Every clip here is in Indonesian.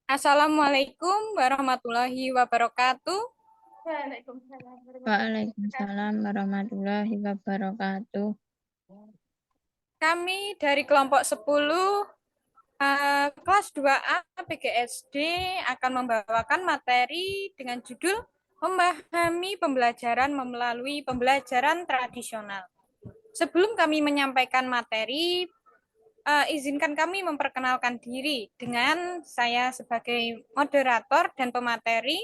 Assalamualaikum warahmatullahi wabarakatuh. Waalaikumsalam warahmatullahi wabarakatuh. Waalaikumsalam warahmatullahi wabarakatuh. Kami dari kelompok 10 kelas 2A PGSD akan membawakan materi dengan judul Memahami Pembelajaran Melalui Pembelajaran Tradisional. Sebelum kami menyampaikan materi, izinkan kami memperkenalkan diri dengan saya sebagai moderator dan pemateri,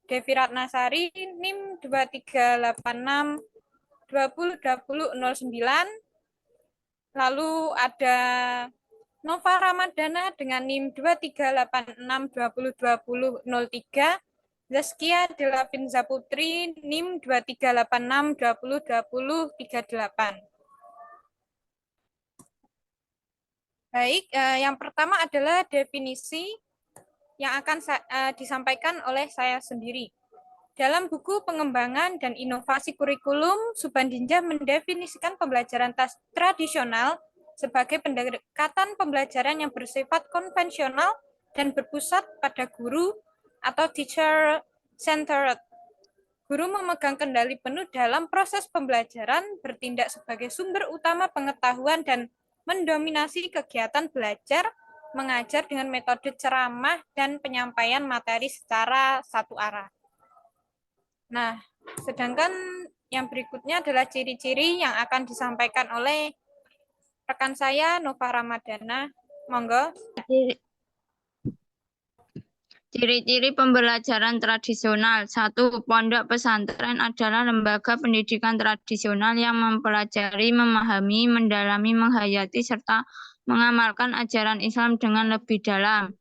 Devi Ratnasari, NIM 2386 202009. Lalu ada Nova Ramadana dengan NIM 2386 202003. Zaskia Delavinza Putri NIM 2386 202038. Baik, yang pertama adalah definisi yang akan disampaikan oleh saya sendiri. Dalam buku Pengembangan dan Inovasi Kurikulum, Subandinja mendefinisikan pembelajaran tradisional sebagai pendekatan pembelajaran yang bersifat konvensional dan berpusat pada guru atau teacher-centered. Guru memegang kendali penuh dalam proses pembelajaran, bertindak sebagai sumber utama pengetahuan dan mendominasi kegiatan belajar, mengajar dengan metode ceramah dan penyampaian materi secara satu arah. Nah, sedangkan yang berikutnya adalah ciri-ciri yang akan disampaikan oleh rekan saya, Nova Ramadana. Monggo. Ciri-ciri pembelajaran tradisional. 1. Pondok pesantren adalah lembaga pendidikan tradisional yang mempelajari, memahami, mendalami, menghayati, serta mengamalkan ajaran Islam dengan lebih dalam.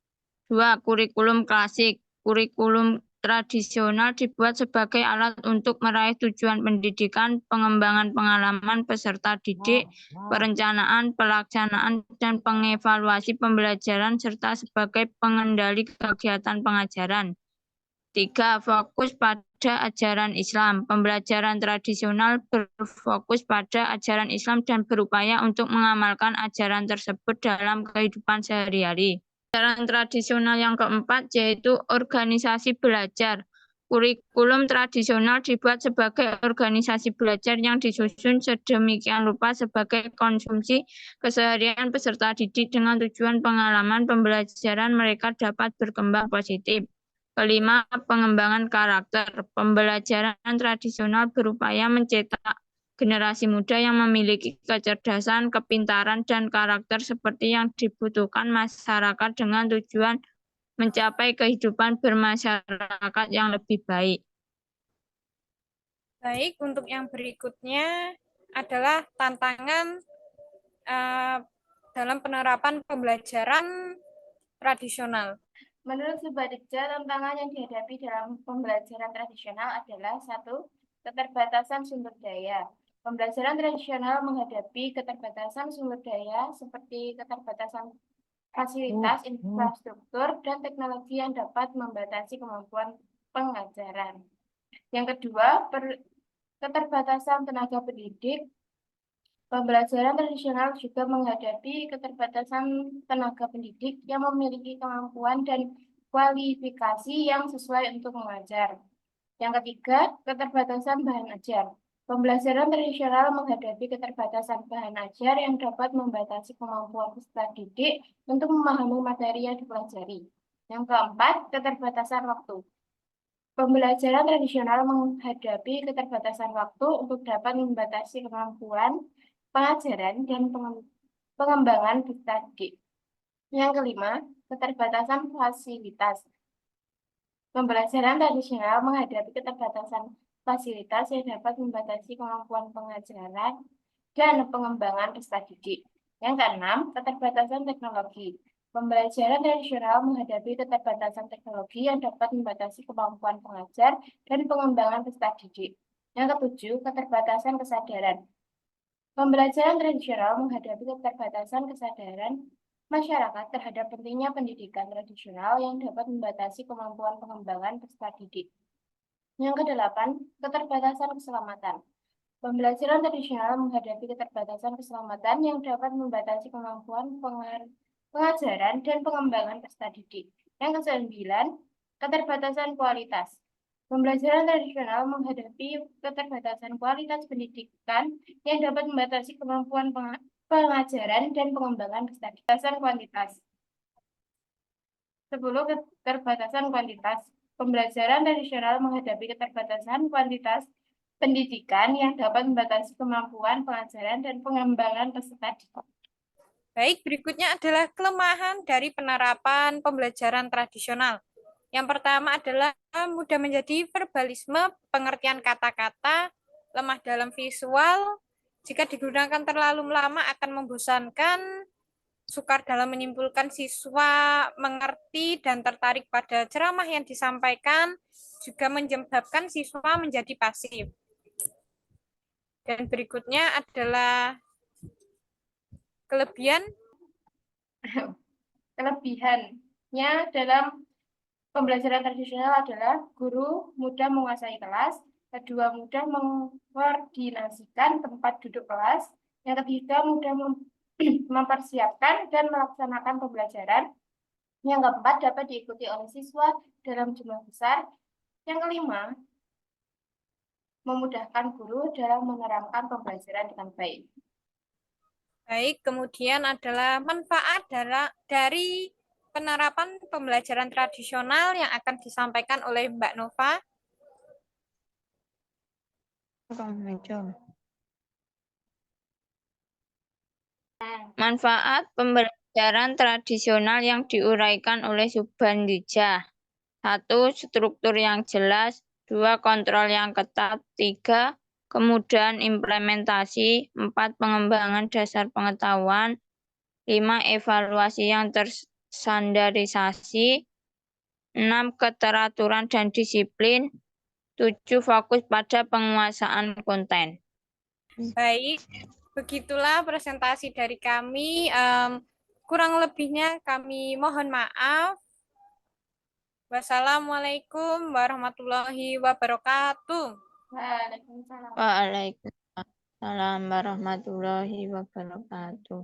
2. Kurikulum klasik. Kurikulum tradisional dibuat sebagai alat untuk meraih tujuan pendidikan, pengembangan pengalaman peserta didik, perencanaan, pelaksanaan, dan pengevaluasi pembelajaran, serta sebagai pengendali kegiatan pengajaran. 3. Fokus pada ajaran Islam. Pembelajaran tradisional berfokus pada ajaran Islam dan berupaya untuk mengamalkan ajaran tersebut dalam kehidupan sehari-hari. Pembelajaran tradisional yang keempat yaitu organisasi belajar. Kurikulum tradisional dibuat sebagai organisasi belajar yang disusun sedemikian rupa sebagai konsumsi keseharian peserta didik dengan tujuan pengalaman pembelajaran mereka dapat berkembang positif. Kelima, pengembangan karakter. Pembelajaran tradisional berupaya mencetak generasi muda yang memiliki kecerdasan, kepintaran, dan karakter seperti yang dibutuhkan masyarakat dengan tujuan mencapai kehidupan bermasyarakat yang lebih baik. Baik, untuk yang berikutnya adalah tantangan dalam penerapan pembelajaran tradisional. Menurut Subandinja, tantangan yang dihadapi dalam pembelajaran tradisional adalah 1. Keterbatasan sumber daya. Pembelajaran tradisional menghadapi keterbatasan sumber daya seperti keterbatasan fasilitas, infrastruktur, dan teknologi yang dapat membatasi kemampuan pengajaran. Yang kedua, keterbatasan tenaga pendidik. Pembelajaran tradisional juga menghadapi keterbatasan tenaga pendidik yang memiliki kemampuan dan kualifikasi yang sesuai untuk mengajar. Yang ketiga, keterbatasan bahan ajar. Pembelajaran tradisional menghadapi keterbatasan bahan ajar yang dapat membatasi kemampuan peserta didik untuk memahami materi yang dipelajari. Yang keempat, keterbatasan waktu. Pembelajaran tradisional menghadapi keterbatasan waktu untuk dapat membatasi kemampuan pengajaran dan pengembangan peserta didik. Yang kelima, keterbatasan fasilitas. Pembelajaran tradisional menghadapi keterbatasan fasilitas yang dapat membatasi kemampuan pengajaran dan pengembangan peserta didik. Yang keenam, keterbatasan teknologi. Pembelajaran tradisional menghadapi keterbatasan teknologi yang dapat membatasi kemampuan pengajar dan pengembangan peserta didik. Yang ketujuh, keterbatasan kesadaran. Pembelajaran tradisional menghadapi keterbatasan kesadaran masyarakat terhadap pentingnya pendidikan tradisional yang dapat membatasi kemampuan pengembangan peserta didik. Yang kedelapan, keterbatasan keselamatan. Pembelajaran tradisional menghadapi keterbatasan keselamatan yang dapat membatasi kemampuan pengajaran, dan pengembangan peserta didik. Yang ke-9, keterbatasan kualitas. Pembelajaran tradisional menghadapi keterbatasan kualitas pendidikan yang dapat membatasi kemampuan pengajaran dan pengembangan peserta didik. Keterbatasan kuantitas. 10. Keterbatasan kuantitas. Pembelajaran tradisional menghadapi keterbatasan kuantitas pendidikan yang dapat membatasi kemampuan pengajaran dan pengembangan peserta didik. Baik, berikutnya adalah kelemahan dari penerapan pembelajaran tradisional. Yang pertama adalah mudah menjadi verbalisme, pengertian kata-kata, lemah dalam visual, jika digunakan terlalu lama akan membosankan, sukar dalam menyimpulkan siswa mengerti dan tertarik pada ceramah yang disampaikan, juga menyebabkan siswa menjadi pasif. Dan berikutnya adalah Kelebihannya dalam pembelajaran tradisional adalah guru mudah menguasai kelas, kedua mudah mengkoordinasikan tempat duduk kelas, yang ketiga mudah mempersiapkan dan melaksanakan pembelajaran, yang keempat dapat diikuti oleh siswa dalam jumlah besar, yang kelima memudahkan guru dalam menerangkan pembelajaran dengan baik. Baik, kemudian adalah manfaat dari penerapan pembelajaran tradisional yang akan disampaikan oleh Mbak Nova. Manfaat pembelajaran tradisional yang diuraikan oleh Subhandija. 1. Struktur yang jelas. 2. Kontrol yang ketat. 3. Kemudahan implementasi. 4. Pengembangan dasar pengetahuan. 5. Evaluasi yang terstandarisasi. 6. Keteraturan dan disiplin. 7. Fokus pada penguasaan konten. Baik, begitulah presentasi dari kami. Kurang lebihnya kami mohon maaf. Wassalamualaikum warahmatullahi wabarakatuh. Waalaikumsalam. Waalaikumsalam warahmatullahi wabarakatuh.